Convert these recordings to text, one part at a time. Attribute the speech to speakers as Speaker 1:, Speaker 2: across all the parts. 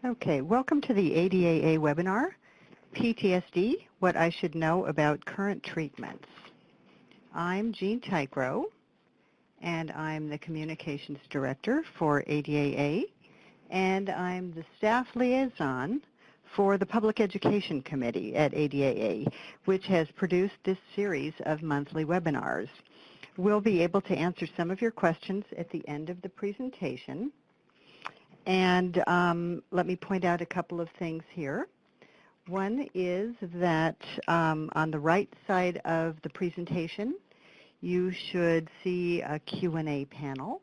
Speaker 1: Okay, welcome to the ADAA webinar, PTSD, What I Should Know About Current Treatments. I'm Jean Tykrow, and I'm the Communications Director for ADAA, and I'm the Staff Liaison for the Public Education Committee at ADAA, which has produced this series of monthly webinars. We'll be able to answer some of your questions at the end of the presentation. And let me point out a couple of things here. One is that on the right side of the presentation, you should see a Q&A panel.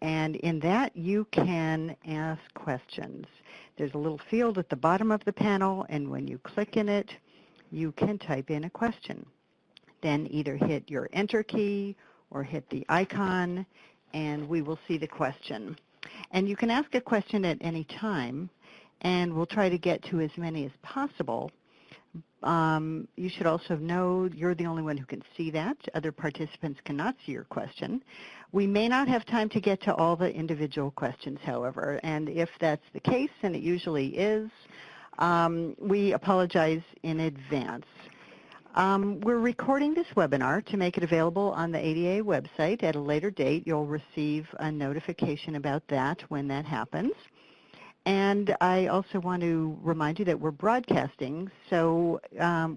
Speaker 1: And in that, you can ask questions. There's a little field at the bottom of the panel, and when you click in it, you can type in a question. Then either hit your Enter key or hit the icon, and we will see the question. And you can ask a question at any time, and we'll try to get to as many as possible. You should also know you're the only one who can see that. Other participants cannot see your question. We may not have time to get to all the individual questions, however, and if that's the case, and it usually is, we apologize in advance. We're recording this webinar to make it available on the ADA website at a later date. You'll receive a notification about that when that happens. And I also want to remind you that we're broadcasting, so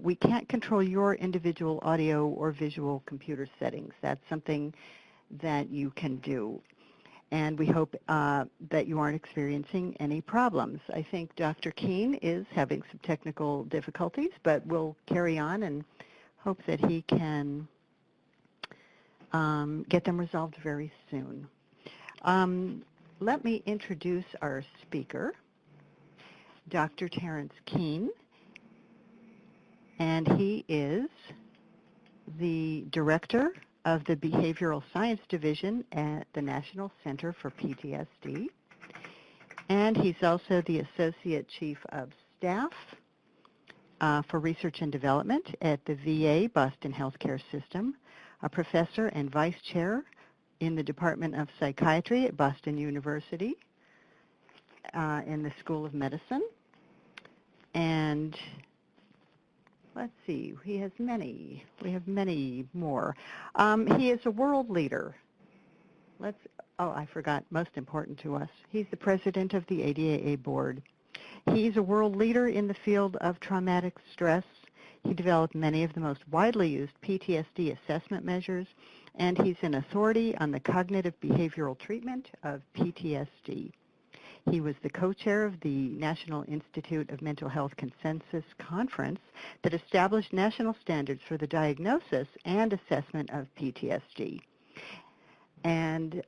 Speaker 1: we can't control your individual audio or visual computer settings. That's something that you can do. And we hope that you aren't experiencing any problems. I think Dr. Keene is having some technical difficulties, but we'll carry on and hope that he can get them resolved very soon. Let me introduce our speaker, Dr. Terrence Keene, and he is the Director of the Behavioral Science Division at the National Center for PTSD. And he's also the Associate Chief of Staff for Research and Development at the VA Boston Healthcare System, a professor and vice chair in the Department of Psychiatry at Boston University in the School of Medicine. And let's see, we have many more. He is a world leader. I forgot, most important to us. He's the president of the ADAA board. He's a world leader in the field of traumatic stress. He developed many of the most widely used PTSD assessment measures, and he's an authority on the cognitive behavioral treatment of PTSD. He was the co-chair of the National Institute of Mental Health Consensus Conference that established national standards for the diagnosis and assessment of PTSD. And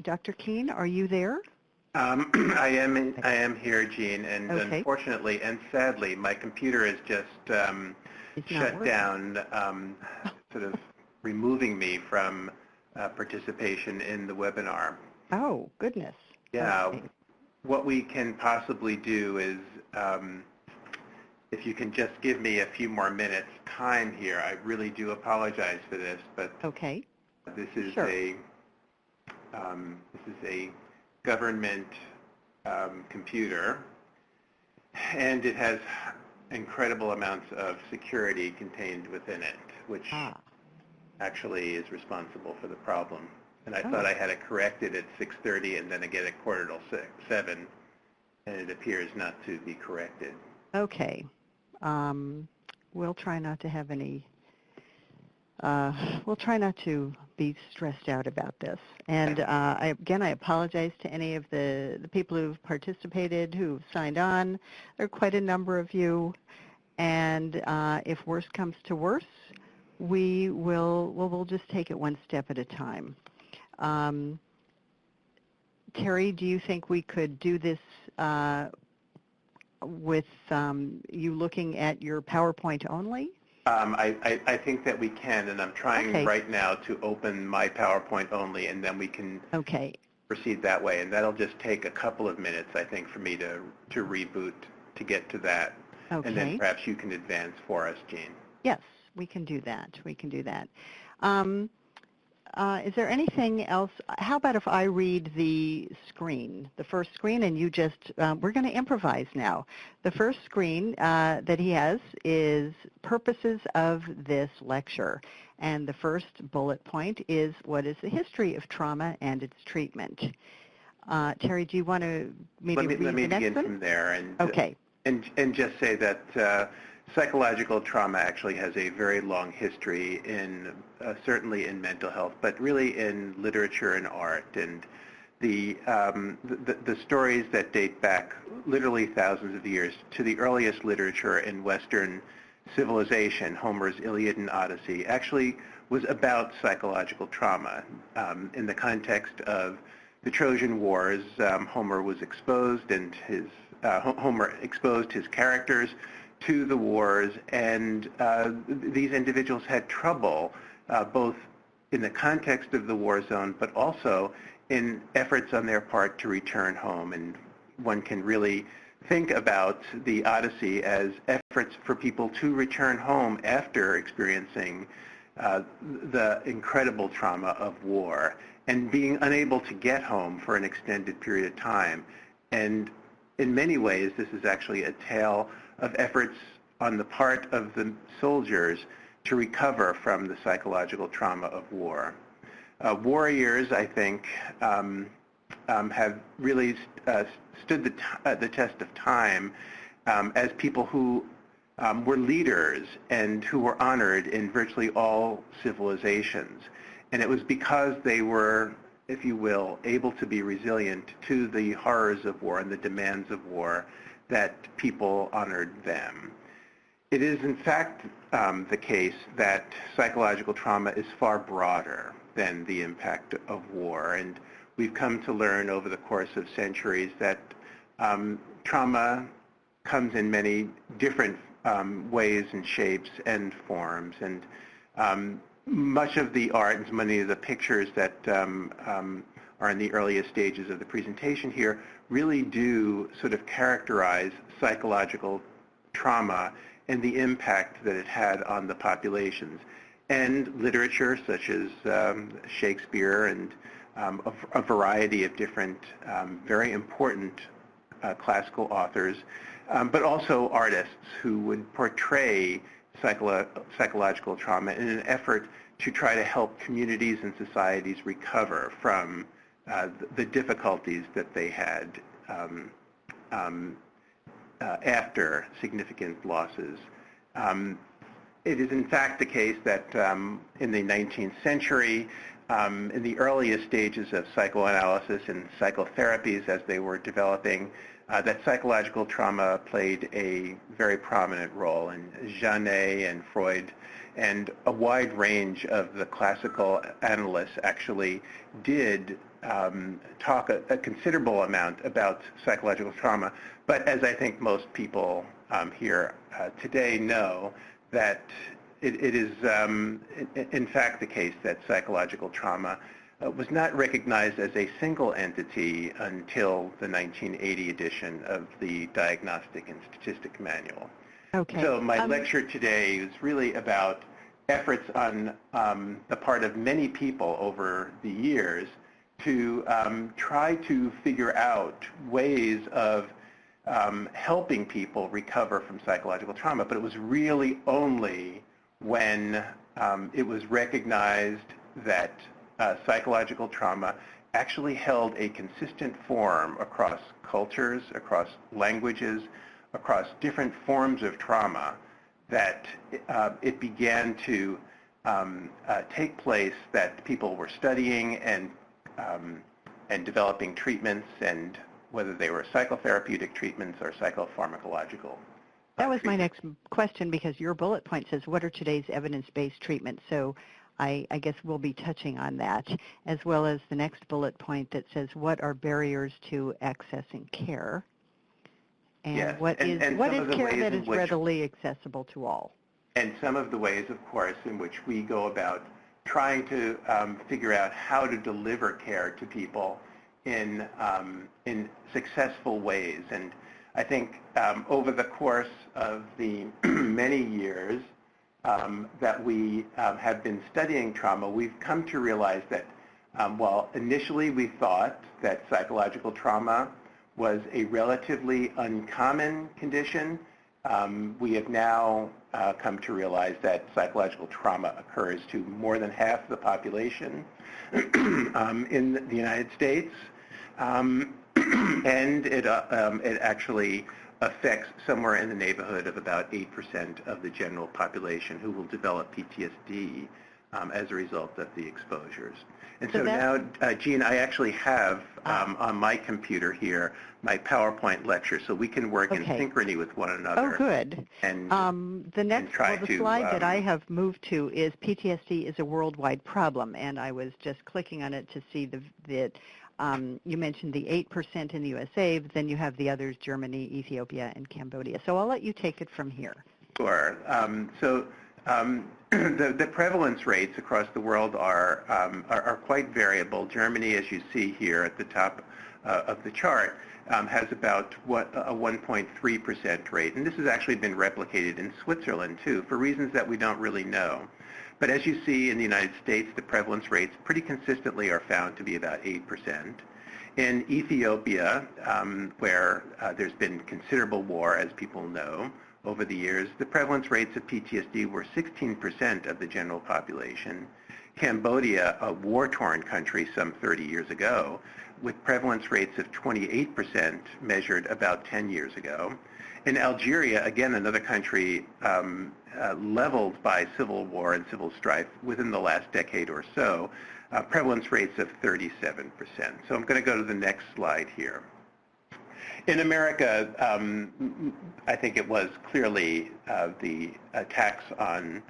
Speaker 1: Dr. Keene, are you there?
Speaker 2: I am here, Jean, and
Speaker 1: okay.
Speaker 2: Unfortunately and sadly, my computer is just shut down, sort of removing me from participation in the webinar.
Speaker 1: Oh, goodness.
Speaker 2: Yeah.
Speaker 1: Okay.
Speaker 2: What we can possibly do is, if you can just give me a few more minutes time here. I really do apologize for this, but
Speaker 1: okay.
Speaker 2: This is
Speaker 1: sure.
Speaker 2: a government computer, and it has incredible amounts of security contained within it, which actually is responsible for the problem. And I thought I had it corrected at 6:30 and then again at 6:45, and it appears not to be corrected.
Speaker 1: Okay. We'll try not to have any, we'll try not to be stressed out about this. And again, I apologize to any of the people who've participated, who've signed on. There are quite a number of you. And if worse comes to worse, we'll just take it one step at a time. Terry, do you think we could do this with you looking at your PowerPoint only?
Speaker 2: I think that we can, and I'm trying right now to open my PowerPoint only, and then we can proceed that way. And that'll just take a couple of minutes, I think, for me to reboot to get to that.
Speaker 1: Okay.
Speaker 2: And then perhaps you can advance for us, Jean.
Speaker 1: Yes, we can do that. We can do that. is there anything else? How about if I read the screen, the first screen, and you just, we're going to improvise now. The first screen that he has is purposes of this lecture. And the first bullet point is, what is the history of trauma and its treatment? Terry, do you want to maybe read the next one?
Speaker 2: Let me begin from there.
Speaker 1: Okay.
Speaker 2: And just say that psychological trauma actually has a very long history in certainly in mental health, but really in literature and art. And the stories that date back literally thousands of years to the earliest literature in Western civilization, Homer's Iliad and Odyssey, actually was about psychological trauma. In the context of the Trojan Wars, Homer was exposed, and Homer exposed his characters to the wars, and these individuals had trouble both in the context of the war zone, but also in efforts on their part to return home. And one can really think about the Odyssey as efforts for people to return home after experiencing the incredible trauma of war and being unable to get home for an extended period of time. And in many ways, this is actually a tale of efforts on the part of the soldiers to recover from the psychological trauma of war. Warriors, I think, have really stood the test of time as people who were leaders and who were honored in virtually all civilizations. And it was because they were, if you will, able to be resilient to the horrors of war and the demands of war that people honored them. It is, in fact, the case that psychological trauma is far broader than the impact of war. And we've come to learn over the course of centuries that trauma comes in many different ways and shapes and forms. And much of the art and many of the pictures that are in the earliest stages of the presentation here really do sort of characterize psychological trauma and the impact that it had on the populations. And literature such as Shakespeare and a variety of different very important classical authors, but also artists who would portray psychological trauma in an effort to try to help communities and societies recover from the difficulties that they had after significant losses. It is in fact the case that in the 19th century, in the earliest stages of psychoanalysis and psychotherapies as they were developing, that psychological trauma played a very prominent role. And Janet and Freud and a wide range of the classical analysts actually did talk a considerable amount about psychological trauma. But as I think most people here today know, that it is in fact the case that psychological trauma was not recognized as a single entity until the 1980 edition of the Diagnostic and Statistic Manual.
Speaker 1: Okay.
Speaker 2: So my lecture today is really about efforts on the part of many people over the years to try to figure out ways of helping people recover from psychological trauma. But it was really only when it was recognized that psychological trauma actually held a consistent form across cultures, across languages, across different forms of trauma, that it began to take place, that people were studying and developing treatments, and whether they were psychotherapeutic treatments or psychopharmacological.
Speaker 1: That was my next question, because your bullet point says, what are today's evidence-based treatments? So I guess we'll be touching on that, as well as the next bullet point that says, what are barriers to accessing care? And
Speaker 2: yes.
Speaker 1: what is care that is readily accessible to all?
Speaker 2: And some of the ways, of course, in which we go about trying to figure out how to deliver care to people in successful ways. And I think over the course of the many years, that we have been studying trauma, we've come to realize that while initially we thought that psychological trauma was a relatively uncommon condition, we have now come to realize that psychological trauma occurs to more than half the population in the United States, and it actually affects somewhere in the neighborhood of about 8% of the general population who will develop PTSD as a result of the exposures. And so now, Jean, I actually have on my computer here my PowerPoint lecture, so we can work in synchrony with one another.
Speaker 1: Oh, good.
Speaker 2: And
Speaker 1: the slide that I have moved to is PTSD is a worldwide problem, and I was just clicking on it to see that you mentioned the 8% in the USA, but then you have the others, Germany, Ethiopia, and Cambodia. So I'll let you take it from here.
Speaker 2: Sure. The prevalence rates across the world are quite variable. Germany, as you see here at the top of the chart, has about a 1.3% rate. And this has actually been replicated in Switzerland, too, for reasons that we don't really know. But as you see in the United States, the prevalence rates pretty consistently are found to be about 8%. In Ethiopia, where there's been considerable war, as people know, over the years, the prevalence rates of PTSD were 16% of the general population. Cambodia, a war-torn country some 30 years ago, with prevalence rates of 28% measured about 10 years ago. In Algeria, again, another country leveled by civil war and civil strife within the last decade or so, prevalence rates of 37%. So I'm going to go to the next slide here. In America, I think it was clearly the attacks on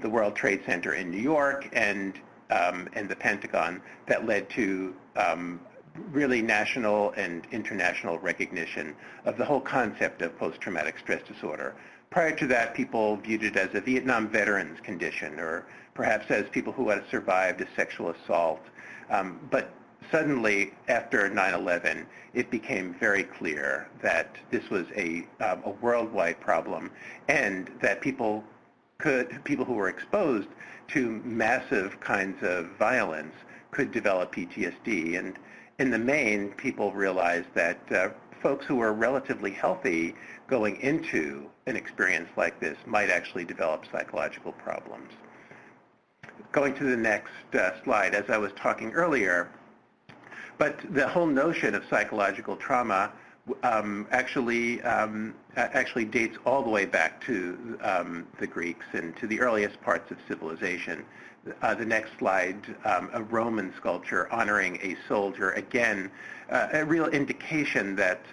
Speaker 2: the World Trade Center in New York and the Pentagon that led to really national and international recognition of the whole concept of post-traumatic stress disorder. Prior to that, people viewed it as a Vietnam veterans condition, or perhaps as people who had survived a sexual assault. But suddenly, after 9/11, it became very clear that this was a worldwide problem, and that people who were exposed to massive kinds of violence could develop PTSD. And in the main, people realized that folks who were relatively healthy going into an experience like this might actually develop psychological problems. Going to the next slide, as I was talking earlier, but the whole notion of psychological trauma actually dates all the way back to the Greeks and to the earliest parts of civilization. The next slide, a Roman sculpture honoring a soldier, again, a real indication that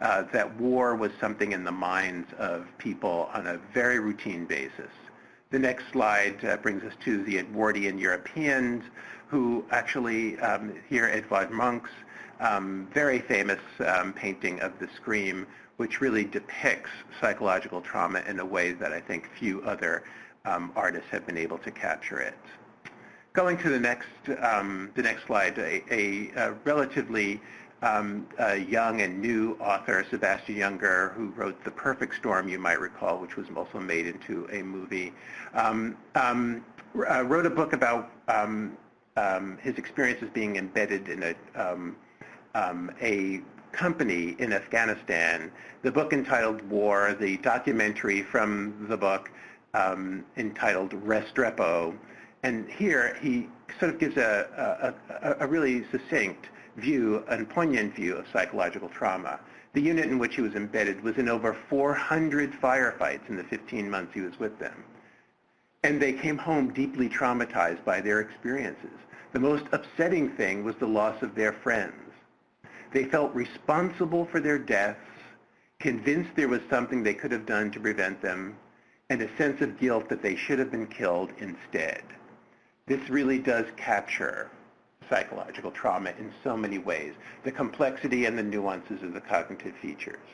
Speaker 2: that war was something in the minds of people on a very routine basis. The next slide brings us to the Edwardian Europeans, who actually, here Edvard Munch's very famous painting of the Scream, which really depicts psychological trauma in a way that I think few other artists have been able to capture it. Going to the next slide, a relatively young and new author, Sebastian Junger, who wrote The Perfect Storm, you might recall, which was also made into a movie, wrote a book about his experiences being embedded in a company in Afghanistan. The book entitled War, the documentary from the book entitled Restrepo. And here he sort of gives a really succinct view, a poignant view of psychological trauma. The unit in which he was embedded was in over 400 firefights in the 15 months he was with them. And they came home deeply traumatized by their experiences. The most upsetting thing was the loss of their friends. They felt responsible for their deaths, convinced there was something they could have done to prevent them, and a sense of guilt that they should have been killed instead. This really does capture psychological trauma in so many ways, the complexity and the nuances of the cognitive features.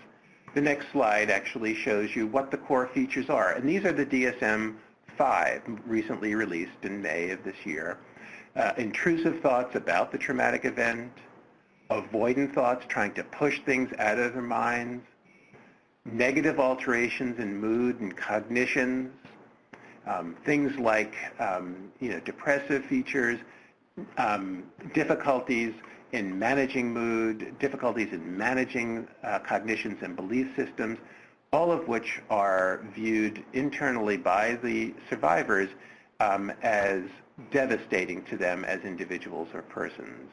Speaker 2: The next slide actually shows you what the core features are, and these are the DSM-5, recently released in May of this year. Intrusive thoughts about the traumatic event, avoidant thoughts trying to push things out of their minds, negative alterations in mood and cognitions, Things like depressive features, difficulties in managing mood, difficulties in managing cognitions and belief systems, all of which are viewed internally by the survivors as devastating to them as individuals or persons.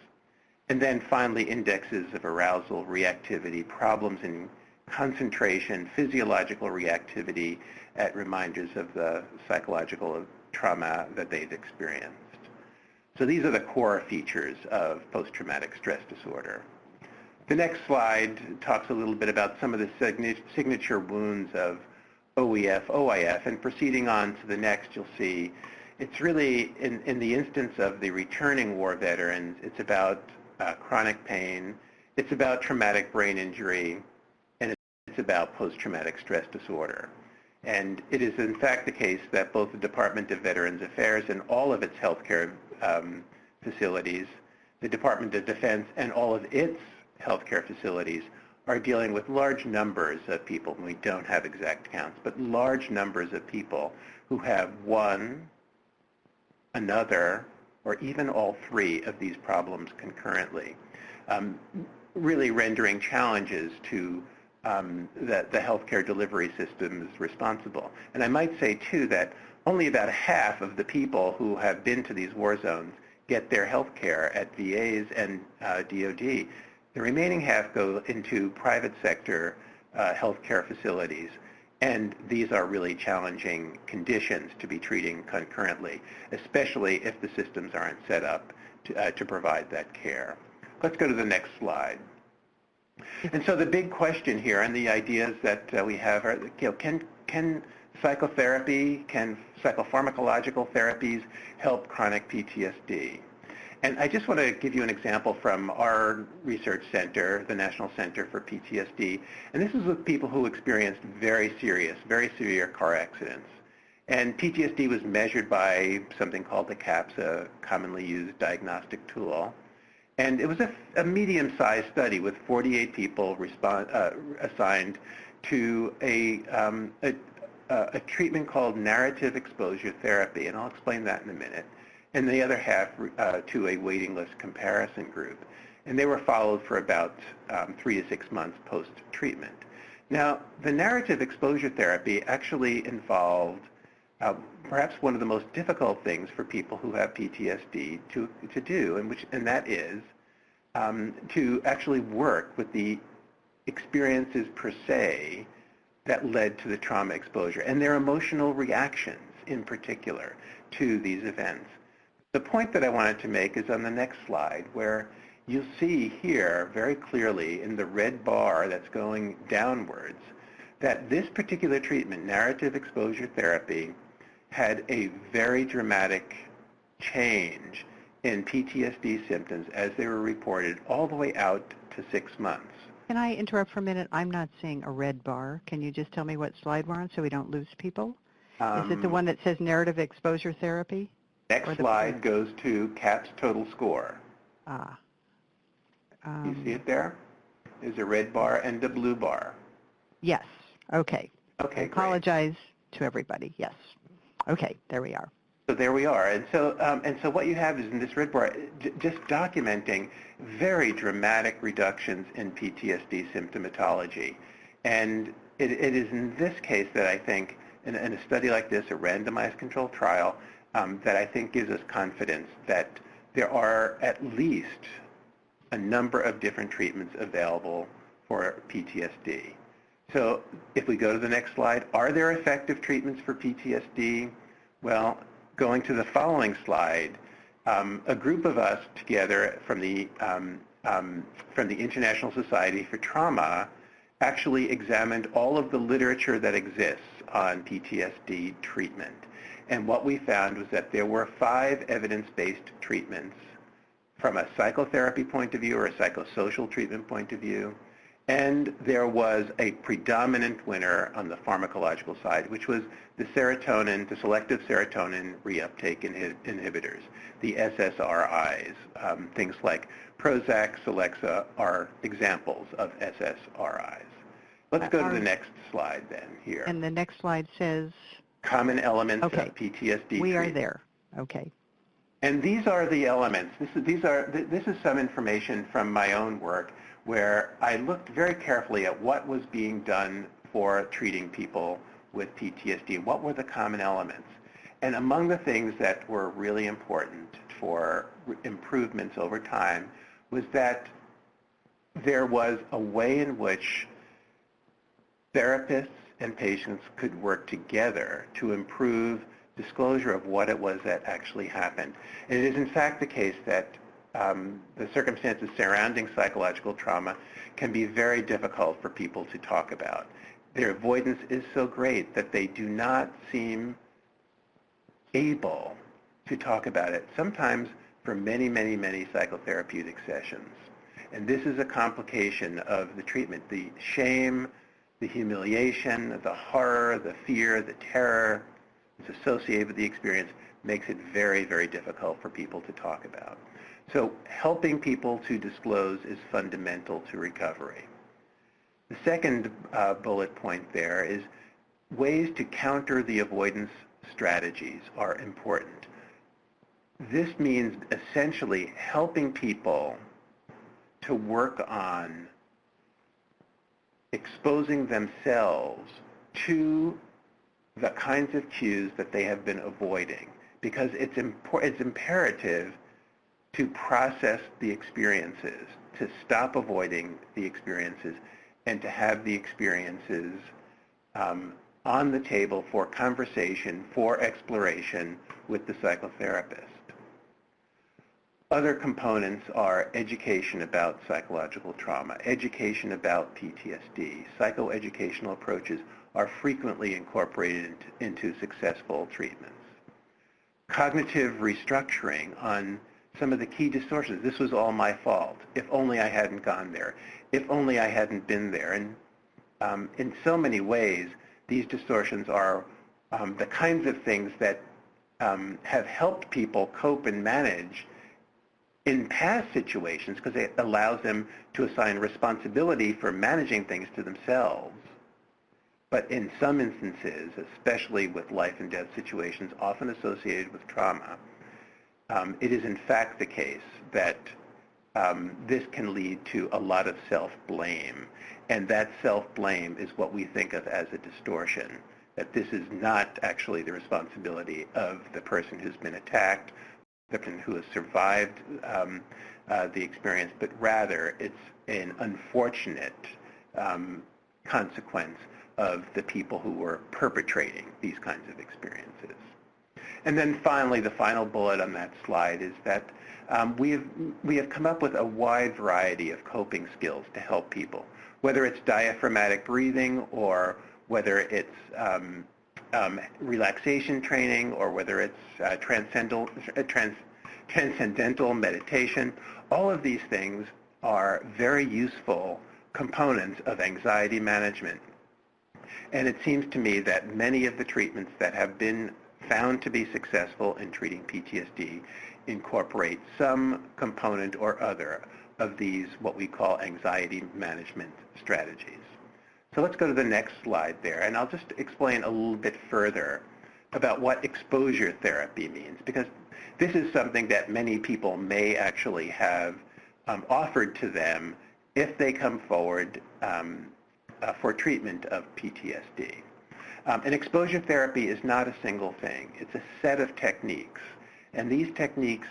Speaker 2: And then finally, indexes of arousal, reactivity, problems in concentration, physiological reactivity at reminders of the psychological trauma that they've experienced. So these are the core features of post-traumatic stress disorder. The next slide talks a little bit about some of the signature wounds of OEF, OIF, and proceeding on to the next, you'll see it's really, in the instance of the returning war veterans, it's about chronic pain, it's about traumatic brain injury, and it's about post-traumatic stress disorder. And it is in fact the case that both the Department of Veterans Affairs and all of its healthcare facilities, the Department of Defense and all of its healthcare facilities are dealing with large numbers of people, and we don't have exact counts, but large numbers of people who have one, another, or even all three of these problems concurrently, really rendering challenges to the healthcare delivery systems responsible. And I might say, too, that only about half of the people who have been to these war zones get their health care at VAs and DOD. The remaining half go into private sector healthcare facilities, and these are really challenging conditions to be treating concurrently, especially if the systems aren't set up to provide that care. Let's go to the next slide. And so the big question here, and the ideas that we have are, can psychotherapy, can psychopharmacological therapies help chronic PTSD? And I just want to give you an example from our research center, the National Center for PTSD. And this is with people who experienced very severe car accidents. And PTSD was measured by something called the CAPS, a commonly used diagnostic tool. And it was a medium-sized study with 48 people assigned to a treatment called narrative exposure therapy. And I'll explain that in a minute. And the other half to a waiting list comparison group. And they were followed for about 3 to 6 months post-treatment. Now, the narrative exposure therapy actually involved perhaps one of the most difficult things for people who have PTSD to do, and that is to actually work with the experiences per se that led to the trauma exposure and their emotional reactions in particular to these events. The point that I wanted to make is on the next slide, where you'll see here very clearly in the red bar that's going downwards that this particular treatment, narrative exposure therapy, had a very dramatic change in PTSD symptoms as they were reported all the way out to 6 months.
Speaker 1: Can I interrupt for a minute? I'm not seeing a red bar. Can you just tell me what slide we're on so we don't lose people? Is it the one that says narrative exposure therapy?
Speaker 2: Next slide goes to CAPS total score. You see it there? There's a red bar and a blue bar.
Speaker 1: Yes. Okay.
Speaker 2: Okay,
Speaker 1: I apologize to everybody. Yes. Okay, there we are.
Speaker 2: So there we are. And so what you have is in this red bar, just documenting very dramatic reductions in PTSD symptomatology. And it is in this case that I think, in a study like this, a randomized controlled trial, that I think gives us confidence that there are at least a number of different treatments available for PTSD. So if we go to the next slide, are there effective treatments for PTSD? Well, going to the following slide, a group of us together from the International Society for Trauma actually examined all of the literature that exists on PTSD treatment. And what we found was that there were 5 evidence-based treatments from a psychotherapy point of view or a psychosocial treatment point of view. And there was a predominant winner on the pharmacological side, which was the serotonin, the selective serotonin reuptake inhibitors, the SSRIs. Things like Prozac, Celexa are examples of SSRIs. Let's go to the next slide then here.
Speaker 1: And the next slide says?
Speaker 2: Common elements
Speaker 1: Okay.
Speaker 2: of PTSD
Speaker 1: We are
Speaker 2: treatment.
Speaker 1: there. Okay.
Speaker 2: And these are the elements. This is some information from my own work where I looked very carefully at what was being done for treating people with PTSD. What were the common elements? And among the things that were really important for improvements over time was that there was a way in which therapists and patients could work together to improve disclosure of what it was that actually happened. And it is in fact the case that the circumstances surrounding psychological trauma can be very difficult for people to talk about. Their avoidance is so great that they do not seem able to talk about it, sometimes for many, many, many psychotherapeutic sessions. And this is a complication of the treatment. The shame, the humiliation, the horror, the fear, the terror that's associated with the experience makes it very, very difficult for people to talk about. So helping people to disclose is fundamental to recovery. The second bullet point there is ways to counter the avoidance strategies are important. This means essentially helping people to work on exposing themselves to the kinds of cues that they have been avoiding, because it's imperative to process the experiences, to stop avoiding the experiences, and to have the experiences on the table for conversation, for exploration with the psychotherapist. Other components are education about psychological trauma, education about PTSD. Psychoeducational approaches are frequently incorporated into successful treatments. Cognitive restructuring on some of the key distortions. This was all my fault. If only I hadn't gone there. If only I hadn't been there. And in so many ways, these distortions are the kinds of things that have helped people cope and manage in past situations, because it allows them to assign responsibility for managing things to themselves. But in some instances, especially with life and death situations often associated with trauma, it is in fact the case that this can lead to a lot of self-blame. And that self-blame is what we think of as a distortion, that this is not actually the responsibility of the person who's been attacked, the person who has survived the experience, but rather it's an unfortunate consequence of the people who were perpetrating these kinds of experiences. And then finally, the final bullet on that slide is that we have come up with a wide variety of coping skills to help people, whether it's diaphragmatic breathing or whether it's relaxation training or whether it's transcendental meditation. All of these things are very useful components of anxiety management. And it seems to me that many of the treatments that have been found to be successful in treating PTSD incorporate some component or other of these, what we call anxiety management strategies. So let's go to the next slide there, and I'll just explain a little bit further about what exposure therapy means, because this is something that many people may actually have offered to them if they come forward for treatment of PTSD. And exposure therapy is not a single thing. It's a set of techniques. And these techniques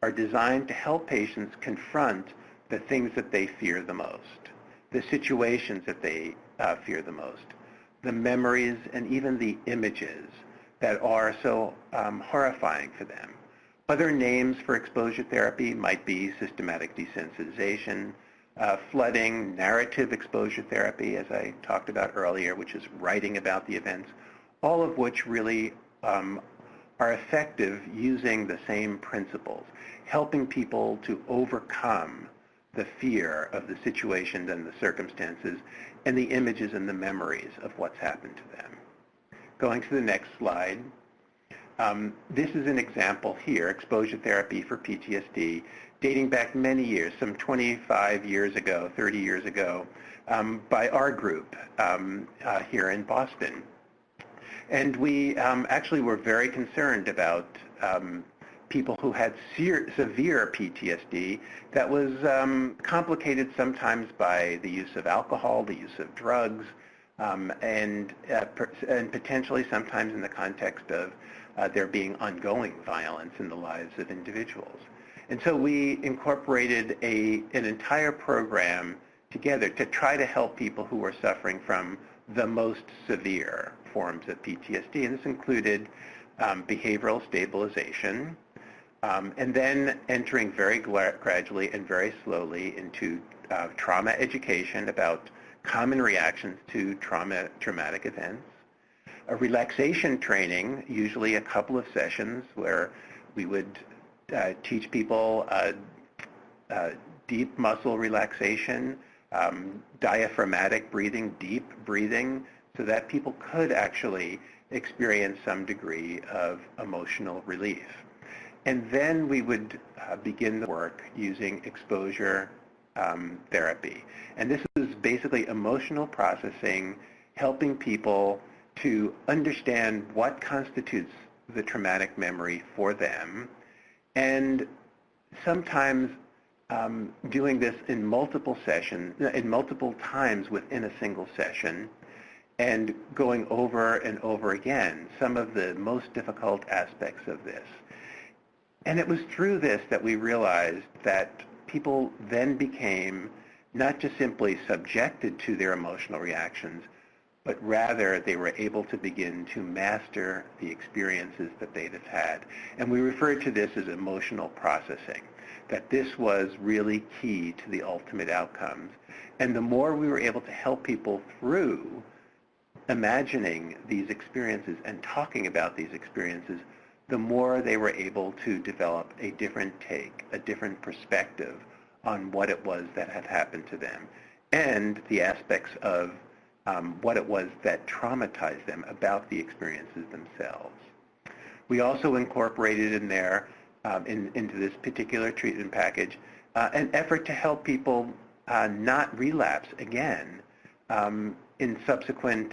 Speaker 2: are designed to help patients confront the things that they fear the most, the situations that they fear the most, the memories and even the images that are so horrifying for them. Other names for exposure therapy might be systematic desensitization, flooding, narrative exposure therapy, as I talked about earlier, which is writing about the events, all of which really are effective using the same principles, helping people to overcome the fear of the situations and the circumstances and the images and the memories of what's happened to them. Going to the next slide. This is an example here, exposure therapy for PTSD, dating back many years, some 25 years ago, 30 years ago, by our group here in Boston. And we actually were very concerned about people who had severe PTSD that was complicated sometimes by the use of alcohol, the use of drugs, and potentially sometimes in the context of there being ongoing violence in the lives of individuals. And so we incorporated an entire program together to try to help people who were suffering from the most severe forms of PTSD. And this included behavioral stabilization, and then entering very gradually and very slowly into trauma education about common reactions to traumatic events, a relaxation training, usually a couple of sessions where we would teach people deep muscle relaxation, diaphragmatic breathing, deep breathing, so that people could actually experience some degree of emotional relief. And then we would begin the work using exposure therapy. And this is basically emotional processing, helping people to understand what constitutes the traumatic memory for them, and sometimes doing this in multiple sessions, in multiple times within a single session, and going over and over again some of the most difficult aspects of this. And it was through this that we realized that people then became not just simply subjected to their emotional reactions, but rather they were able to begin to master the experiences that they'd have had. And we referred to this as emotional processing, that this was really key to the ultimate outcomes. And the more we were able to help people through imagining these experiences and talking about these experiences, the more they were able to develop a different take, a different perspective on what it was that had happened to them, and the aspects of what it was that traumatized them about the experiences themselves. We also incorporated in there, into this particular treatment package, an effort to help people not relapse again in subsequent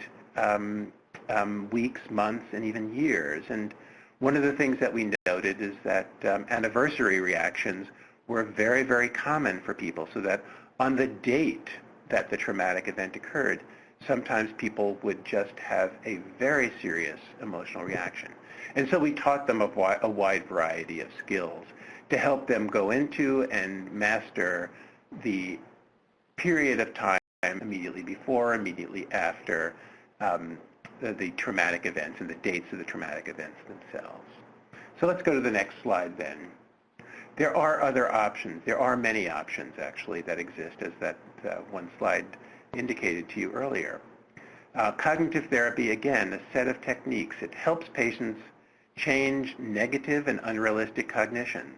Speaker 2: weeks, months, and even years. And one of the things that we noted is that anniversary reactions were very, very common for people, so that on the date that the traumatic event occurred, sometimes people would just have a very serious emotional reaction. And so we taught them a wide variety of skills to help them go into and master the period of time immediately before, immediately after the traumatic events and the dates of the traumatic events themselves. So let's go to the next slide then. There are other options. There are many options, actually, that exist, as that one slide indicated to you earlier. Cognitive therapy, again, a set of techniques. It helps patients change negative and unrealistic cognitions.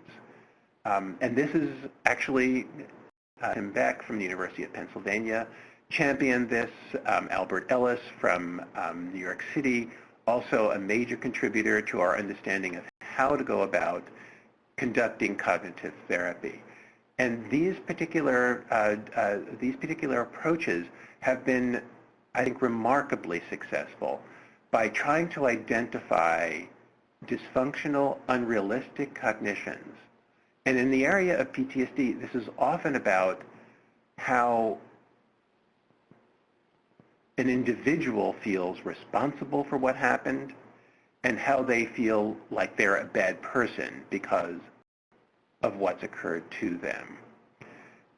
Speaker 2: And this is actually Tim Beck from the University of Pennsylvania championed this. Albert Ellis from New York City, also a major contributor to our understanding of how to go about conducting cognitive therapy. And these particular approaches have been, I think, remarkably successful by trying to identify dysfunctional, unrealistic cognitions. And in the area of PTSD, this is often about how an individual feels responsible for what happened and how they feel like they're a bad person because of what's occurred to them.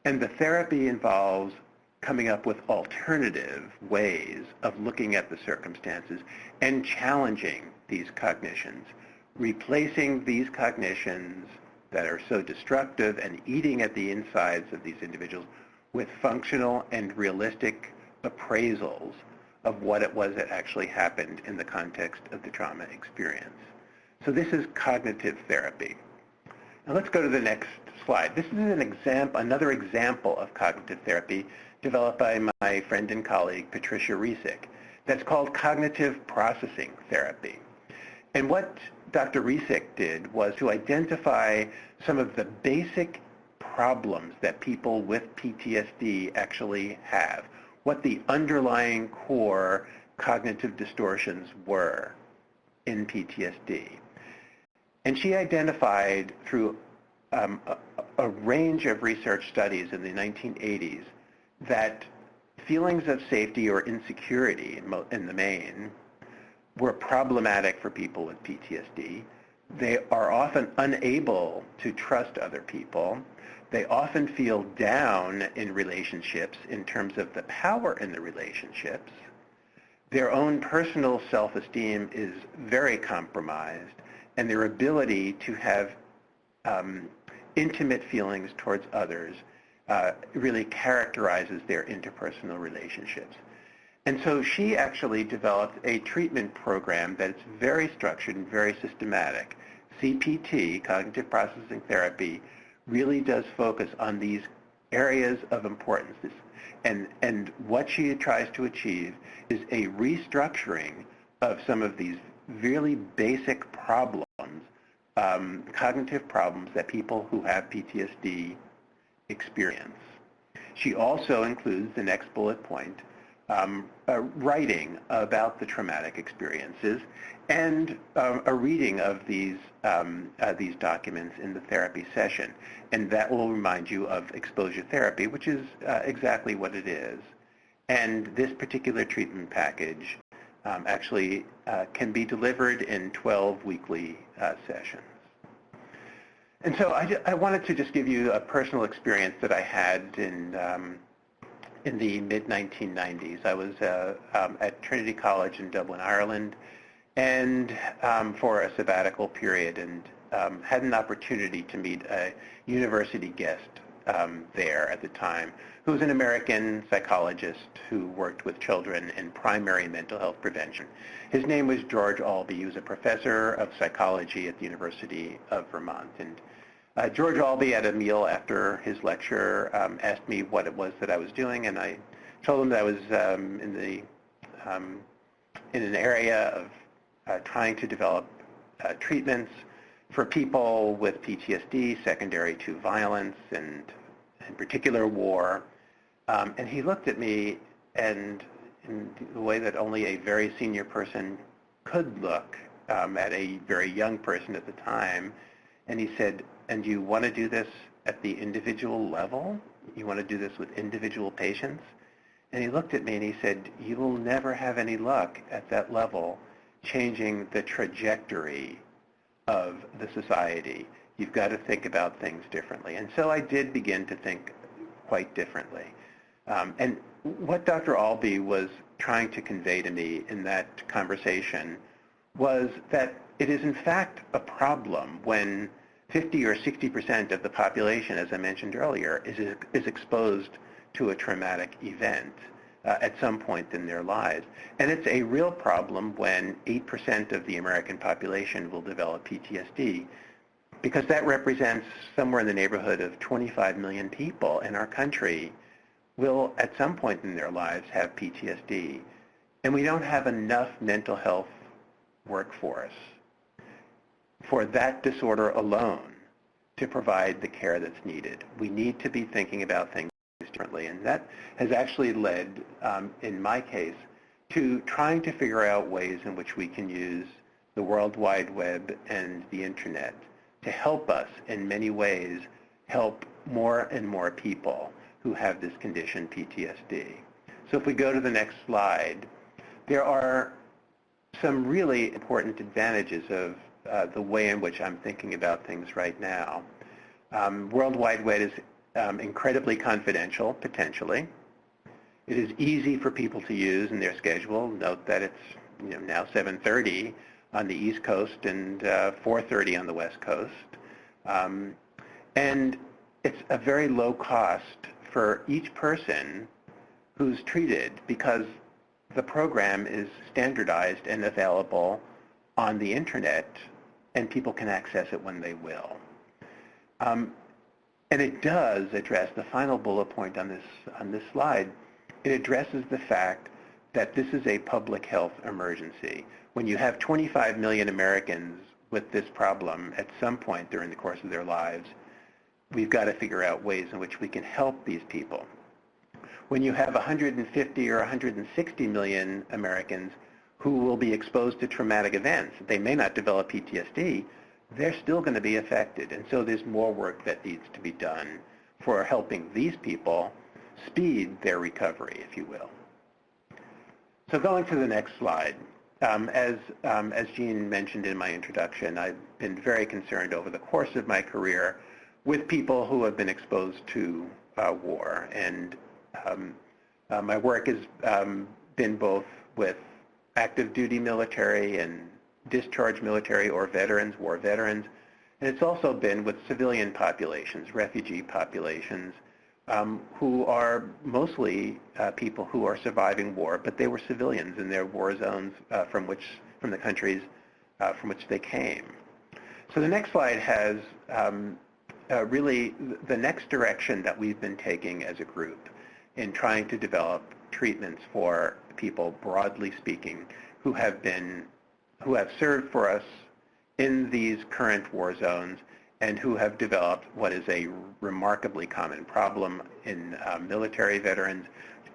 Speaker 2: And the therapy involves coming up with alternative ways of looking at the circumstances and challenging these cognitions, replacing these cognitions that are so destructive and eating at the insides of these individuals with functional and realistic appraisals of what it was that actually happened in the context of the trauma experience. So this is cognitive therapy. Now let's go to the next slide. This is another example of cognitive therapy developed by my friend and colleague Patricia Riesick. That's called cognitive processing therapy. And what Dr. Riesick did was to identify some of the basic problems that people with PTSD actually have, what the underlying core cognitive distortions were in PTSD. And she identified through a range of research studies in the 1980s that feelings of safety or insecurity in the main were problematic for people with PTSD. They are often unable to trust other people. They often feel down in relationships in terms of the power in the relationships. Their own personal self-esteem is very compromised, and their ability to have intimate feelings towards others really characterizes their interpersonal relationships. And so she actually developed a treatment program that's very structured and very systematic. CPT, cognitive processing therapy, really does focus on these areas of importance. And what she tries to achieve is a restructuring of some of these really basic problems, cognitive problems that people who have PTSD experience. She also includes the next bullet point, writing about the traumatic experiences and a reading of these documents in the therapy session. And that will remind you of exposure therapy, which is exactly what it is. And this particular treatment package actually can be delivered in 12 weekly sessions. And so I wanted to just give you a personal experience that I had in the mid-1990s. I was at Trinity College in Dublin, Ireland, and for a sabbatical period, and had an opportunity to meet a university guest there at the time, who was an American psychologist who worked with children in primary mental health prevention. His name was George Albee. He was a professor of psychology at the University of Vermont. And George Albee, at a meal after his lecture, asked me what it was that I was doing, and I told him that I was in an area of trying to develop treatments for people with PTSD secondary to violence and in particular war. And he looked at me, and in the way that only a very senior person could look at a very young person at the time, and he said, "And you want to do this at the individual level? You want to do this with individual patients?" And he looked at me and he said, "You will never have any luck at that level changing the trajectory of the society. You've got to think about things differently." And so I did begin to think quite differently. And what Dr. Albee was trying to convey to me in that conversation was that it is in fact a problem when 50 or 60% of the population, as I mentioned earlier, is exposed to a traumatic event at some point in their lives. And it's a real problem when 8% of the American population will develop PTSD, because that represents somewhere in the neighborhood of 25 million people in our country will at some point in their lives have PTSD. And we don't have enough mental health workforce for that disorder alone to provide the care that's needed. We need to be thinking about things differently, and that has actually led, in my case, to trying to figure out ways in which we can use the World Wide Web and the Internet to help us in many ways help more and more people who have this condition, PTSD. So if we go to the next slide, there are some really important advantages of the way in which I'm thinking about things right now. World Wide Web is incredibly confidential, potentially. It is easy for people to use in their schedule. Note that it's now 7:30 on the East Coast and 4:30 on the West Coast. And it's a very low cost for each person who's treated, because the program is standardized and available on the Internet, and people can access it when they will. And it does address the final bullet point on this slide. It addresses the fact that this is a public health emergency. When you have 25 million Americans with this problem at some point during the course of their lives, we've got to figure out ways in which we can help these people. when you have 150 or 160 million Americans who will be exposed to traumatic events, they may not develop PTSD, they're still going to be affected. And so there's more work that needs to be done for helping these people speed their recovery, if you will. So going to the next slide. As Jean mentioned in my introduction, I've been very concerned over the course of my career with people who have been exposed to war. And my work has been both with active duty military and discharged military or veterans, war veterans. And it's also been with civilian populations, refugee populations, who are mostly people who are surviving war, but they were civilians in their war zones from the countries from which they came. So the next slide has really the next direction that we've been taking as a group in trying to develop treatments for people, broadly speaking, who have served for us in these current war zones and who have developed what is a remarkably common problem in military veterans,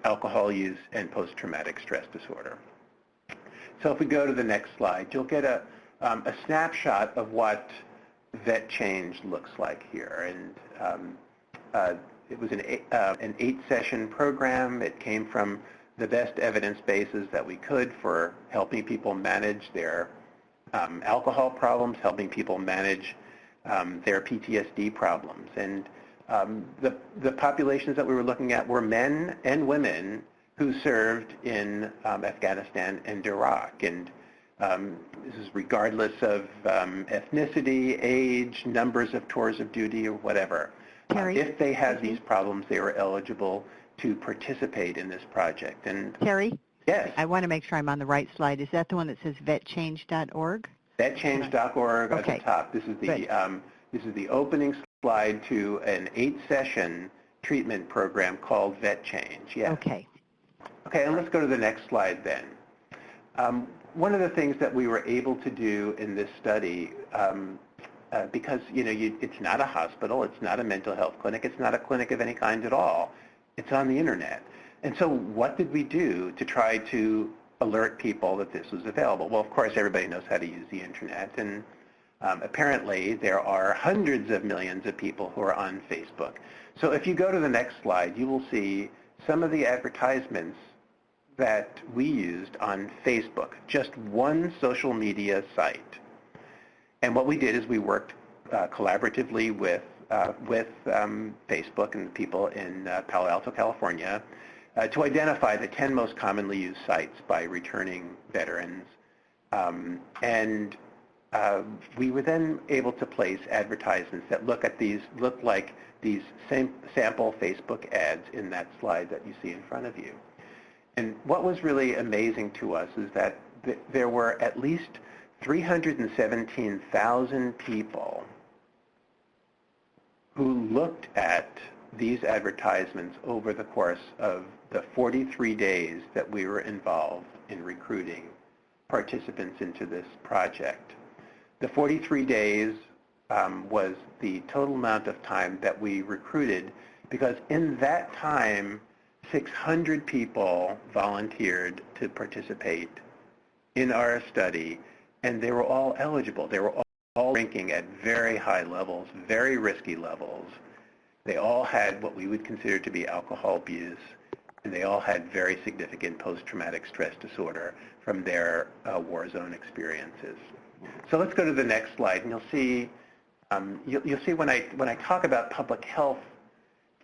Speaker 2: alcohol use, and post-traumatic stress disorder. So if we go to the next slide, you'll get a snapshot of what Vet Change looks like here. And it was an 8-session program. It came from the best evidence bases that we could for helping people manage their alcohol problems, helping people manage their PTSD problems. And the populations that we were looking at were men and women who served in Afghanistan and Iraq. And this is regardless of ethnicity, age, numbers of tours of duty, or whatever. If they had these problems, they were eligible to participate in this project. And
Speaker 1: Terry?
Speaker 2: Yes.
Speaker 1: I want to make sure I'm on the right slide. Is that the one that says vetchange.org?
Speaker 2: Vetchange.org at the top. This is the opening slide to an 8-session treatment program called Vet Change. Yes.
Speaker 1: Okay.
Speaker 2: Okay, and let's go to the next slide then. One of the things that we were able to do in this study, because it's not a hospital, it's not a mental health clinic, it's not a clinic of any kind at all. It's on the internet. And so what did we do to try to alert people that this was available? Well, of course, everybody knows how to use the internet, and apparently there are hundreds of millions of people who are on Facebook. So if you go to the next slide, you will see some of the advertisements that we used on Facebook, just one social media site. And what we did is we worked collaboratively with Facebook and the people in Palo Alto, California, to identify the 10 most commonly used sites by returning veterans. We were then able to place advertisements that look like these sample Facebook ads in that slide that you see in front of you. And what was really amazing to us is that there were at least 317,000 people who looked at these advertisements over the course of the 43 days that we were involved in recruiting participants into this project. The 43 days was the total amount of time that we recruited, because in that time, 600 people volunteered to participate in our study, and they were all eligible. They were all drinking at very high levels, very risky levels. They all had what we would consider to be alcohol abuse, and they all had very significant post-traumatic stress disorder from their war zone experiences. So let's go to the next slide, and you'll see when I talk about public health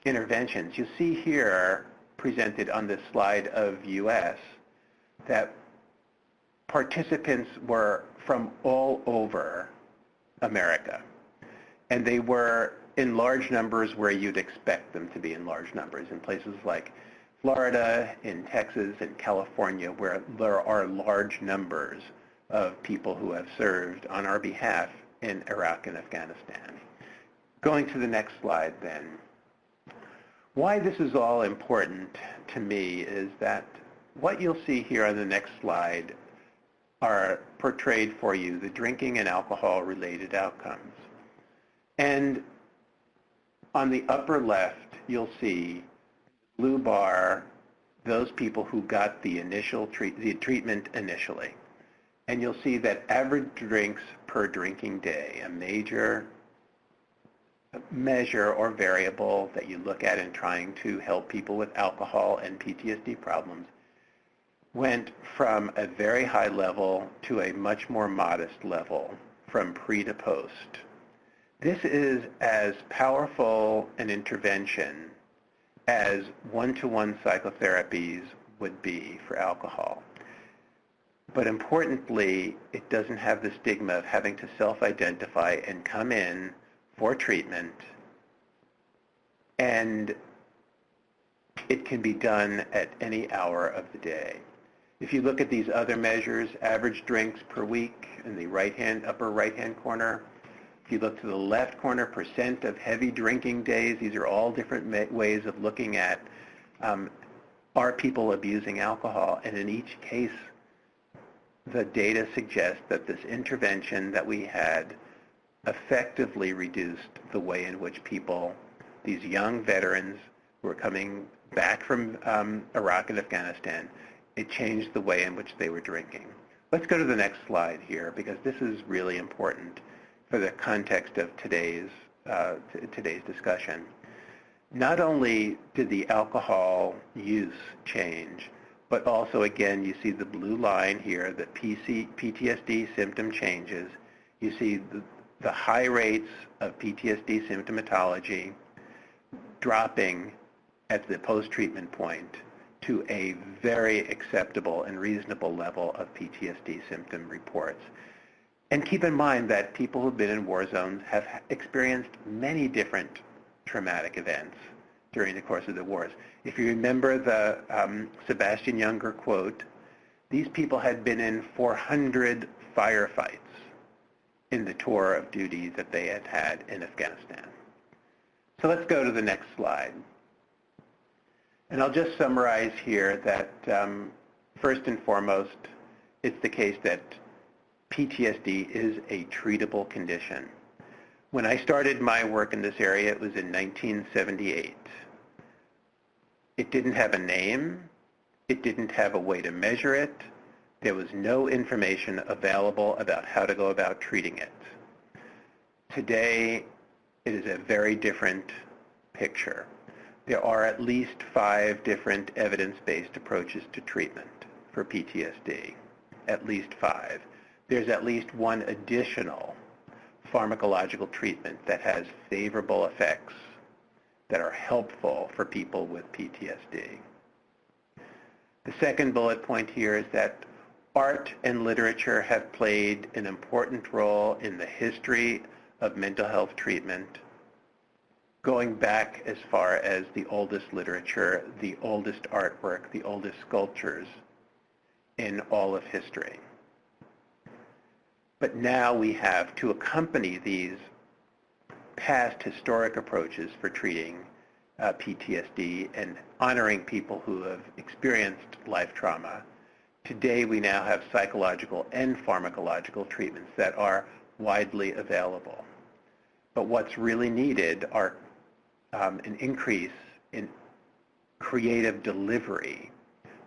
Speaker 2: interventions, you see here presented on this slide of U.S. that participants were from all over America, and they were in large numbers where you'd expect them to be in large numbers, in places like Florida, in Texas, and California, where there are large numbers of people who have served on our behalf in Iraq and Afghanistan. Going to the next slide then. Why this is all important to me is that what you'll see here on the next slide are portrayed for you the drinking and alcohol related outcomes. And on the upper left, you'll see blue bar, those people who got the treatment initially. And you'll see that average drinks per drinking day, a major measure or variable that you look at in trying to help people with alcohol and PTSD problems, went from a very high level to a much more modest level from pre to post. This is as powerful an intervention as one-to-one psychotherapies would be for alcohol. But importantly, it doesn't have the stigma of having to self-identify and come in for treatment, and it can be done at any hour of the day. If you look at these other measures, average drinks per week in the upper right-hand corner, if you look to the left corner, percent of heavy drinking days, these are all different ways of looking at are people abusing alcohol, and in each case, the data suggests that this intervention that we had effectively reduced the way in which people, these young veterans who were coming back from Iraq and Afghanistan, it changed the way in which they were drinking. Let's go to the next slide here, because this is really important for the context of today's discussion. Not only did the alcohol use change, but also, again, you see the blue line here, the PTSD symptom changes. You see the high rates of PTSD symptomatology dropping at the post-treatment point to a very acceptable and reasonable level of PTSD symptom reports. And keep in mind that people who've been in war zones have experienced many different traumatic events during the course of the wars. If you remember the Sebastian Junger quote, these people had been in 400 firefights in the tour of duty that they had had in Afghanistan. So let's go to the next slide. And I'll just summarize here that first and foremost, it's the case that PTSD is a treatable condition. When I started my work in this area, it was in 1978. It didn't have a name. It didn't have a way to measure it. There was no information available about how to go about treating it. Today, it is a very different picture. There are at least 5 different evidence-based approaches to treatment for PTSD, at least 5. There's at least one additional pharmacological treatment that has favorable effects that are helpful for people with PTSD. The second bullet point here is that art and literature have played an important role in the history of mental health treatment, going back as far as the oldest literature, the oldest artwork, the oldest sculptures in all of history. But now we have, to accompany these past historic approaches for treating PTSD and honoring people who have experienced life trauma, today we now have psychological and pharmacological treatments that are widely available. But what's really needed are an increase in creative delivery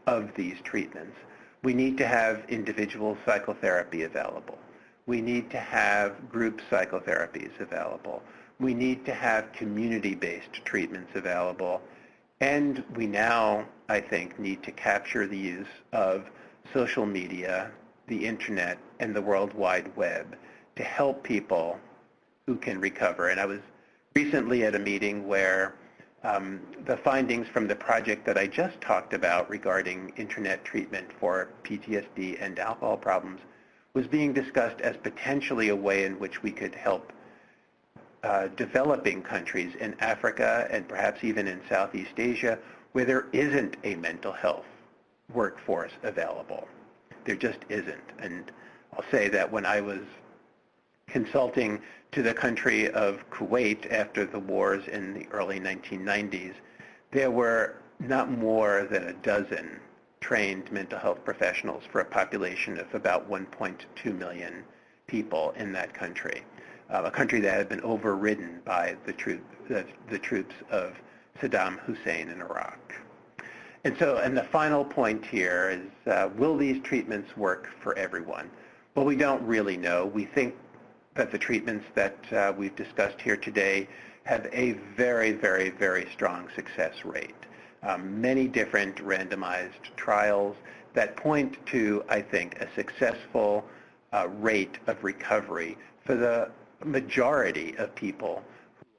Speaker 2: of these treatments. We need to have individual psychotherapy available. We need to have group psychotherapies available. We need to have community-based treatments available. And we now, I think, need to capture the use of social media, the internet, and the World Wide Web to help people who can recover. And I was recently at a meeting where the findings from the project that I just talked about regarding internet treatment for PTSD and alcohol problems was being discussed as potentially a way in which we could help developing countries in Africa and perhaps even in Southeast Asia where there isn't a mental health workforce available. There just isn't. And I'll say that when I was consulting to the country of Kuwait after the wars in the early 1990s, there were not more than a dozen trained mental health professionals for a population of about 1.2 million people in that country, a country that had been overridden by the troops of Saddam Hussein in Iraq. And the final point here is, will these treatments work for everyone? Well, we don't really know. We think that the treatments that we've discussed here today have a very, very, very strong success rate. Many different randomized trials that point to, I think, a successful rate of recovery for the majority of people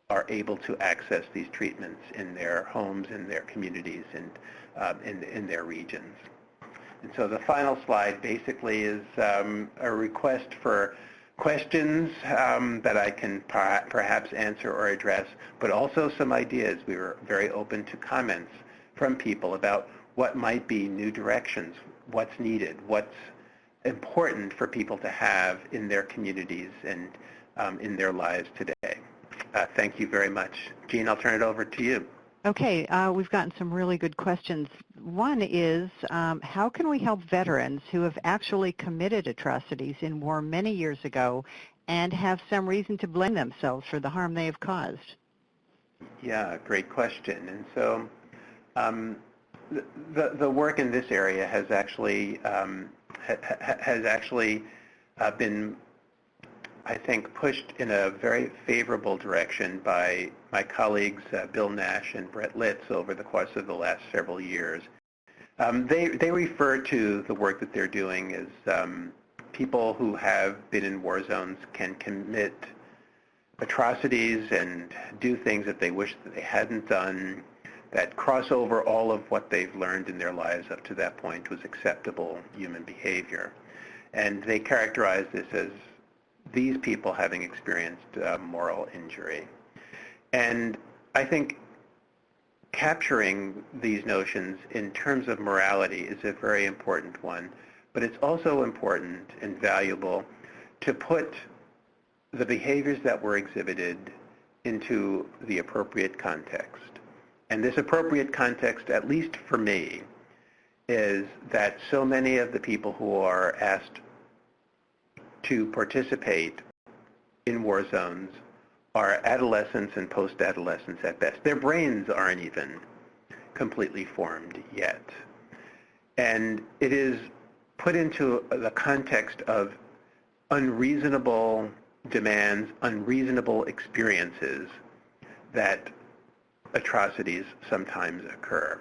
Speaker 2: who are able to access these treatments in their homes, in their communities, and in their regions. And so the final slide basically is a request for questions that I can perhaps answer or address, but also some ideas. We were very open to comments from people about what might be new directions, what's needed, what's important for people to have in their communities and in their lives today. Thank you very much. Jean, I'll turn it over to you.
Speaker 1: Okay, we've gotten some really good questions. One is, how can we help veterans who have actually committed atrocities in war many years ago and have some reason to blame themselves for the harm they have caused?
Speaker 2: Yeah, great question. And so the work in this area has actually been, I think, pushed in a very favorable direction by my colleagues Bill Nash and Brett Litz over the course of the last several years. They refer to the work that they're doing as people who have been in war zones can commit atrocities and do things that they wish that they hadn't done, that cross over all of what they've learned in their lives up to that point was acceptable human behavior. And they characterize this as these people having experienced moral injury. And I think capturing these notions in terms of morality is a very important one, but it's also important and valuable to put the behaviors that were exhibited into the appropriate context. And this appropriate context, at least for me, is that so many of the people who are asked to participate in war zones are adolescents and post-adolescents at best. Their brains aren't even completely formed yet. And it is put into the context of unreasonable demands, unreasonable experiences that atrocities sometimes occur.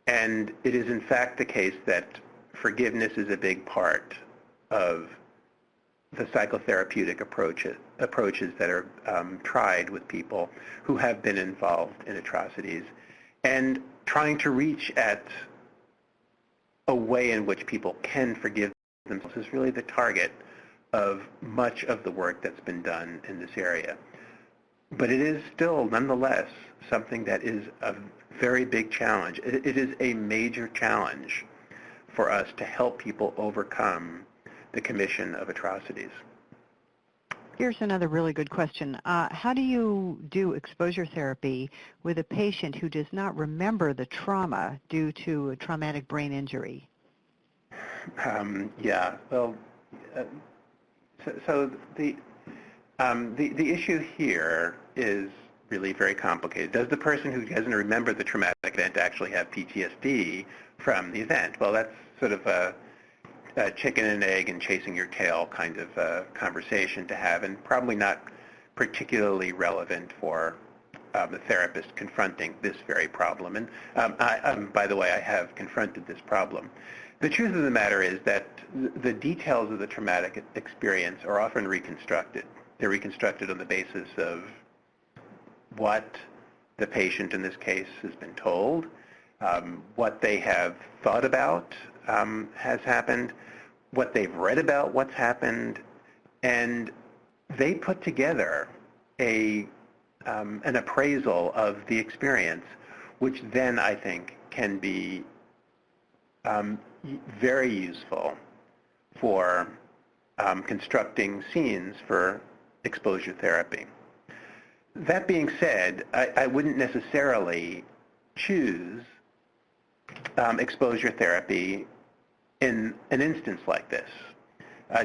Speaker 2: And it is in fact the case that forgiveness is a big part of the psychotherapeutic approaches that are tried with people who have been involved in atrocities, and trying to reach at a way in which people can forgive themselves is really the target of much of the work that's been done in this area. But it is still, nonetheless, something that is a very big challenge. It is a major challenge for us to help people overcome the commission of atrocities.
Speaker 1: Here's another really good question. How do you do exposure therapy with a patient who does not remember the trauma due to a traumatic brain injury?
Speaker 2: So the issue here is really very complicated. Does the person who doesn't remember the traumatic event actually have PTSD from the event? Well, that's sort of a chicken and egg and chasing your tail kind of conversation to have, and probably not particularly relevant for the therapist confronting this very problem. And by the way, I have confronted this problem. The truth of the matter is that the details of the traumatic experience are often reconstructed. They're reconstructed on the basis of what the patient in this case has been told, what they have thought about has happened, what they've read about what's happened, and they put together an appraisal of the experience, which then I think can be very useful for constructing scenes for exposure therapy. That being said, I wouldn't necessarily choose exposure therapy in an instance like this.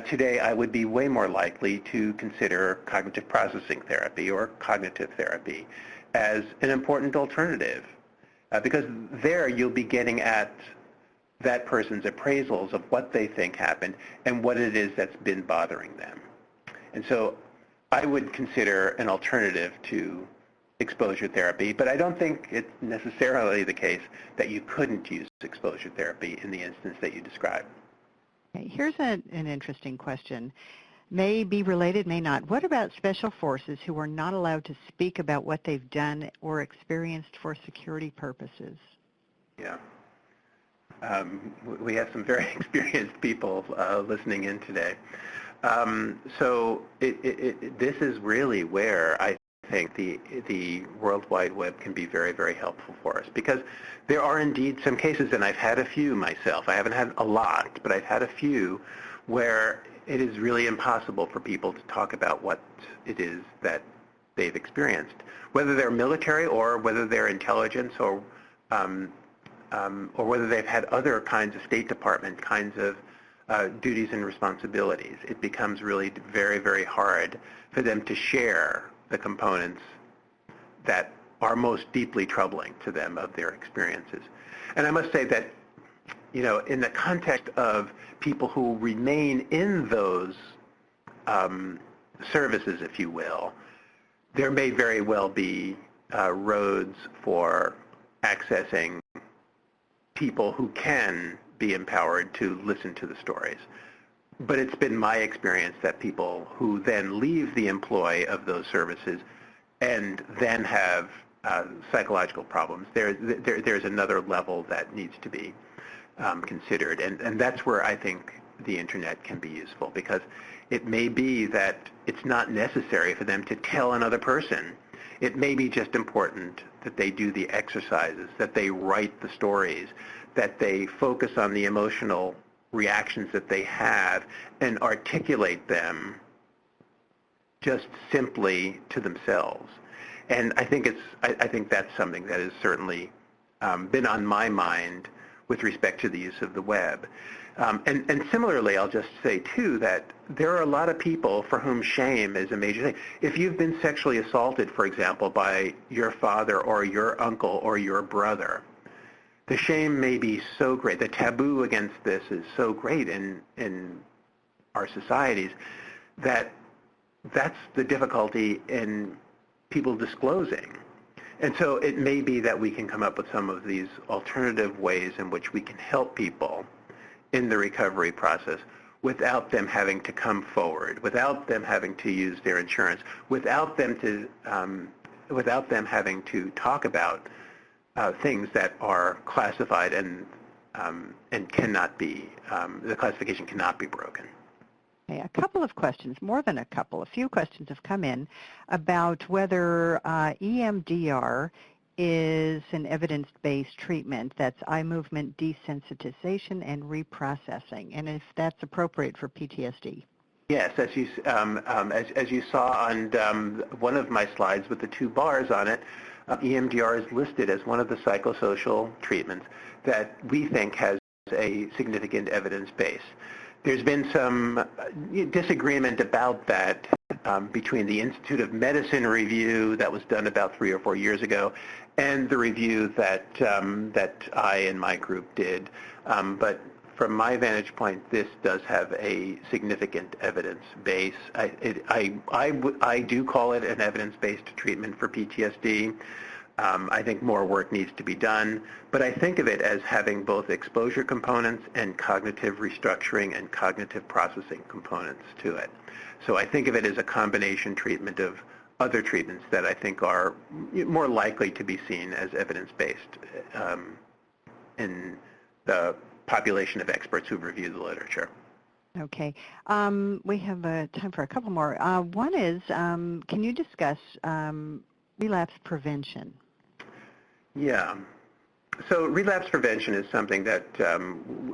Speaker 2: today I would be way more likely to consider cognitive processing therapy or cognitive therapy as an important alternative, because there you'll be getting at that person's appraisals of what they think happened and what it is that's been bothering them. And so I would consider an alternative to exposure therapy, but I don't think it's necessarily the case that you couldn't use exposure therapy in the instance that you described.
Speaker 1: Okay, here's an interesting question. May be related, may not. What about special forces who are not allowed to speak about what they've done or experienced for security purposes?
Speaker 2: Yeah. We have some very experienced people listening in today. So this is really where I think the World Wide Web can be very, very helpful for us, because there are indeed some cases, and I've had a few myself. I haven't had a lot, but I've had a few where it is really impossible for people to talk about what it is that they've experienced, whether they're military or whether they're intelligence or whether they've had other kinds of State Department kinds of duties and responsibilities. It becomes really very, very hard for them to share the components that are most deeply troubling to them of their experiences. And I must say that, you know, in the context of people who remain in those services, if you will, there may very well be roads for accessing people who can be empowered to listen to the stories. But it's been my experience that people who then leave the employ of those services and then have psychological problems, there's another level that needs to be considered. And that's where I think the internet can be useful, because it may be that it's not necessary for them to tell another person. It may be just important that they do the exercises, that they write the stories, that they focus on the emotional reactions that they have and articulate them just simply to themselves. And I think that's something that has certainly been on my mind with respect to the use of the web. And similarly, I'll just say, too, that there are a lot of people for whom shame is a major thing. If you've been sexually assaulted, for example, by your father or your uncle or your brother, the shame may be so great. The taboo against this is so great in our societies that that's the difficulty in people disclosing. And so it may be that we can come up with some of these alternative ways in which we can help people in the recovery process without them having to come forward, without them having to use their insurance, without them having to talk about things that are classified and cannot be, the classification cannot be broken.
Speaker 1: Okay, a couple of questions, more than a couple, a few questions have come in about whether EMDR is an evidence-based treatment, that's eye movement desensitization and reprocessing, and if that's appropriate for PTSD.
Speaker 2: Yes, as you saw on one of my slides with the two bars on it, EMDR is listed as one of the psychosocial treatments that we think has a significant evidence base. There's been some disagreement about that between the Institute of Medicine review that was done about 3 or 4 years ago and the review that I and my group did. But from my vantage point, this does have a significant evidence base. I do call it an evidence-based treatment for PTSD. I think more work needs to be done, but I think of it as having both exposure components and cognitive restructuring and cognitive processing components to it. So I think of it as a combination treatment of other treatments that I think are more likely to be seen as evidence-based in the population of experts who've reviewed the literature.
Speaker 1: Okay. We have time for a couple more. One is, can you discuss relapse prevention?
Speaker 2: Yeah. So relapse prevention is something that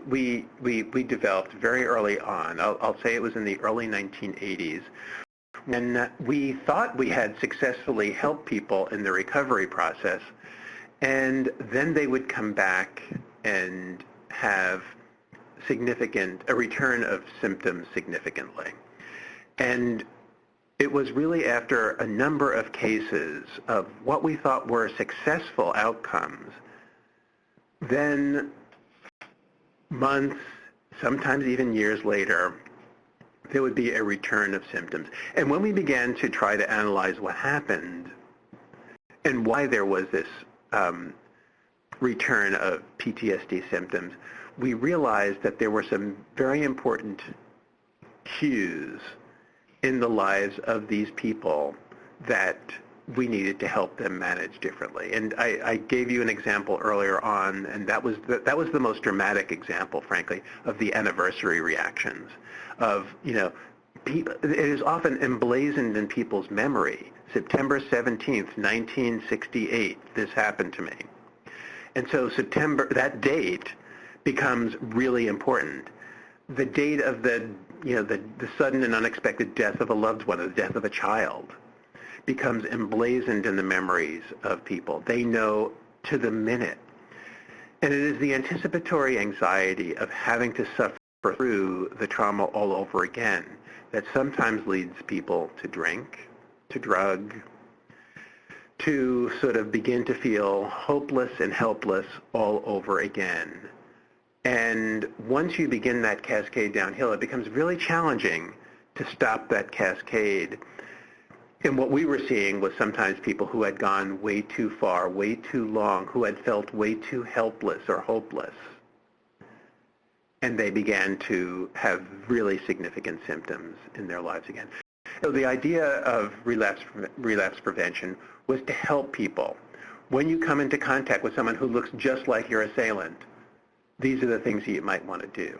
Speaker 2: we developed very early on. I'll say it was in the early 1980s, when we thought we had successfully helped people in the recovery process, and then they would come back and have a return of symptoms significantly. And it was really after a number of cases of what we thought were successful outcomes, then months, sometimes even years later, there would be a return of symptoms. And when we began to try to analyze what happened and why there was this return of PTSD symptoms, we realized that there were some very important cues in the lives of these people that we needed to help them manage differently. And I gave you an example earlier on, and that was the most dramatic example, frankly, of the anniversary reactions. Of, people, it is often emblazoned in people's memory. September 17th, 1968, this happened to me. And so that date becomes really important. The date of the sudden and unexpected death of a loved one, or the death of a child, becomes emblazoned in the memories of people. They know to the minute. And it is the anticipatory anxiety of having to suffer through the trauma all over again that sometimes leads people to drink, to drug, to sort of begin to feel hopeless and helpless all over again. And once you begin that cascade downhill, it becomes really challenging to stop that cascade. And what we were seeing was sometimes people who had gone way too far, way too long, who had felt way too helpless or hopeless. And they began to have really significant symptoms in their lives again. So the idea of relapse prevention was to help people. When you come into contact with someone who looks just like your assailant, these are the things that you might want to do.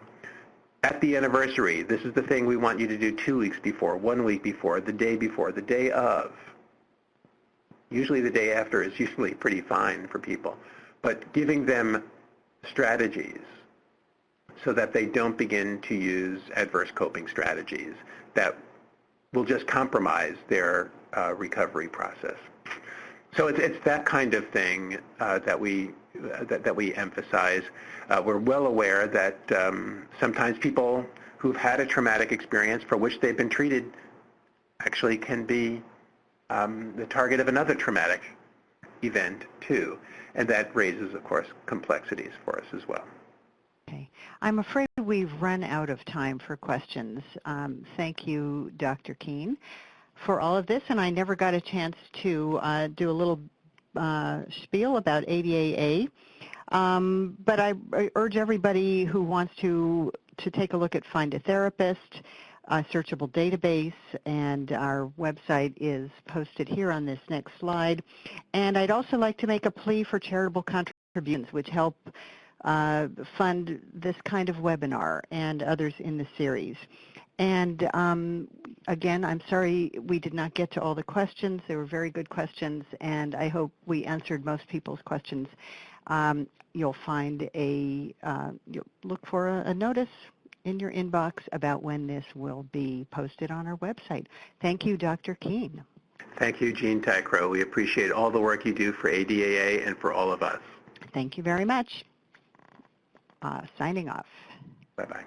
Speaker 2: At the anniversary, this is the thing we want you to do 2 weeks before, 1 week before, the day of. Usually the day after is usually pretty fine for people. But giving them strategies so that they don't begin to use adverse coping strategies that will just compromise their recovery process. So it's that kind of thing that we emphasize. We're well aware that sometimes people who've had a traumatic experience for which they've been treated actually can be the target of another traumatic event too. And that raises, of course, complexities for us as well.
Speaker 1: Okay. I'm afraid we've run out of time for questions. Thank you, Dr. Keene, for all of this. And I never got a chance to do a little spiel about ADAA. But I urge everybody who wants to take a look at Find a Therapist, a searchable database, and our website is posted here on this next slide. And I'd also like to make a plea for charitable contributions, which help fund this kind of webinar and others in the series. And again, I'm sorry we did not get to all the questions. They were very good questions, and I hope we answered most people's questions. You'll find you'll look for a notice in your inbox about when this will be posted on our website. Thank you, Dr. Keene.
Speaker 2: Thank you, Jean Tycro. We appreciate all the work you do for ADAA and for all of us.
Speaker 1: Thank you very much. Signing off.
Speaker 2: Bye-bye.